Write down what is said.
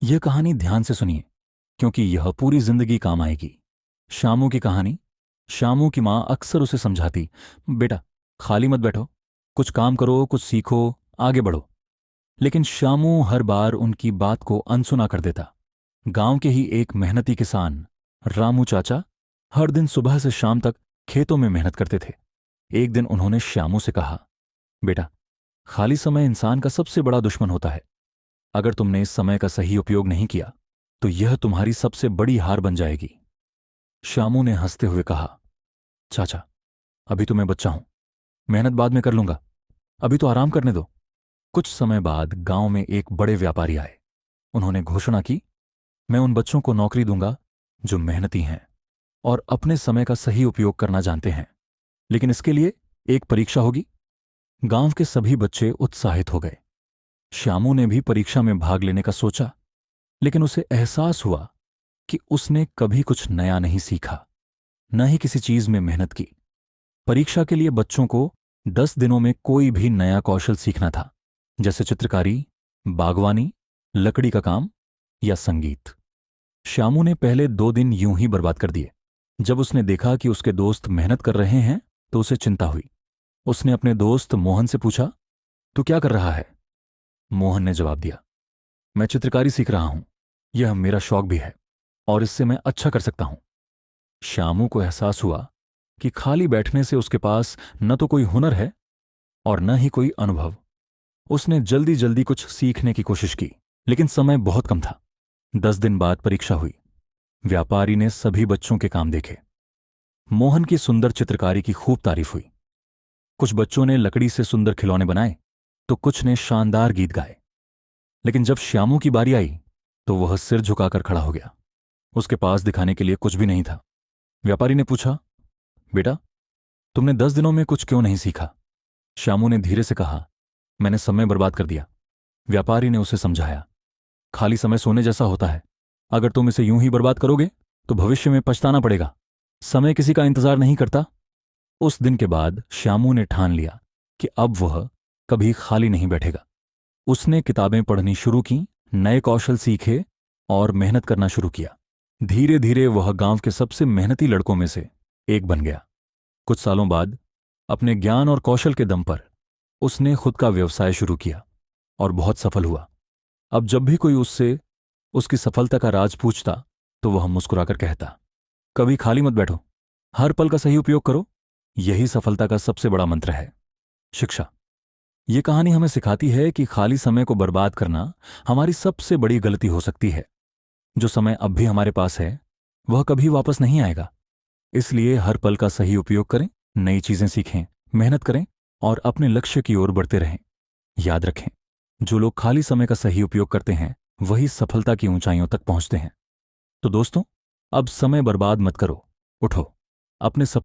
यह कहानी ध्यान से सुनिए, क्योंकि यह पूरी जिंदगी काम आएगी। शामू की कहानी। शामू की माँ अक्सर उसे समझाती, बेटा खाली मत बैठो, कुछ काम करो, कुछ सीखो, आगे बढ़ो। लेकिन शामू हर बार उनकी बात को अनसुना कर देता। गांव के ही एक मेहनती किसान, रामू चाचा, हर दिन सुबह से शाम तक खेतों में मेहनत करते थे। एक दिन उन्होंने श्यामू से कहा, बेटा खाली समय इंसान का सबसे बड़ा दुश्मन होता है। अगर तुमने इस समय का सही उपयोग नहीं किया तो यह तुम्हारी सबसे बड़ी हार बन जाएगी। श्यामू ने हंसते हुए कहा, चाचा अभी तो मैं बच्चा हूं, मेहनत बाद में कर लूंगा, अभी तो आराम करने दो। कुछ समय बाद गांव में एक बड़े व्यापारी आए। उन्होंने घोषणा की, मैं उन बच्चों को नौकरी दूंगा जो मेहनती हैं और अपने समय का सही उपयोग करना जानते हैं, लेकिन इसके लिए एक परीक्षा होगी। गांव के सभी बच्चे उत्साहित हो गए। श्यामू ने भी परीक्षा में भाग लेने का सोचा, लेकिन उसे एहसास हुआ कि उसने कभी कुछ नया नहीं सीखा, न ही किसी चीज में मेहनत की। परीक्षा के लिए बच्चों को 10 दिनों में कोई भी नया कौशल सीखना था, जैसे चित्रकारी, बागवानी, लकड़ी का काम या संगीत। श्यामू ने पहले 2 दिन यूं ही बर्बाद कर दिए। जब उसने देखा कि उसके दोस्त मेहनत कर रहे हैं तो उसे चिंता हुई। उसने अपने दोस्त मोहन से पूछा, तू क्या कर रहा है? मोहन ने जवाब दिया, मैं चित्रकारी सीख रहा हूं, यह मेरा शौक भी है और इससे मैं अच्छा कर सकता हूं। श्यामू को एहसास हुआ कि खाली बैठने से उसके पास न तो कोई हुनर है और न ही कोई अनुभव। उसने जल्दी जल्दी कुछ सीखने की कोशिश की, लेकिन समय बहुत कम था। 10 दिन बाद परीक्षा हुई। व्यापारी ने सभी बच्चों के काम देखे। मोहन की सुंदर चित्रकारी की खूब तारीफ हुई। कुछ बच्चों ने लकड़ी से सुंदर खिलौने बनाए तो कुछ ने शानदार गीत गाए। लेकिन जब श्यामू की बारी आई तो वह सिर झुकाकर खड़ा हो गया। उसके पास दिखाने के लिए कुछ भी नहीं था। व्यापारी ने पूछा, बेटा तुमने 10 दिनों में कुछ क्यों नहीं सीखा? श्यामू ने धीरे से कहा, मैंने समय बर्बाद कर दिया। व्यापारी ने उसे समझाया, खाली समय सोने जैसा होता है, अगर तुम इसे यूं ही बर्बाद करोगे तो भविष्य में पछताना पड़ेगा। समय किसी का इंतजार नहीं करता। उस दिन के बाद श्यामू ने ठान लिया कि अब वह कभी खाली नहीं बैठेगा। उसने किताबें पढ़नी शुरू की, नए कौशल सीखे और मेहनत करना शुरू किया। धीरे धीरे वह गांव के सबसे मेहनती लड़कों में से एक बन गया। कुछ सालों बाद अपने ज्ञान और कौशल के दम पर उसने खुद का व्यवसाय शुरू किया और बहुत सफल हुआ। अब जब भी कोई उससे उसकी सफलता का राज पूछता तो वह मुस्कुराकर कहता, कभी खाली मत बैठो, हर पल का सही उपयोग करो, यही सफलता का सबसे बड़ा मंत्र है। शिक्षा। ये कहानी हमें सिखाती है कि खाली समय को बर्बाद करना हमारी सबसे बड़ी गलती हो सकती है। जो समय अब भी हमारे पास है वह कभी वापस नहीं आएगा। इसलिए हर पल का सही उपयोग करें, नई चीजें सीखें, मेहनत करें और अपने लक्ष्य की ओर बढ़ते रहें। याद रखें, जो लोग खाली समय का सही उपयोग करते हैं वही सफलता की ऊंचाइयों तक पहुंचते हैं। तो दोस्तों, अब समय बर्बाद मत करो, उठो, अपने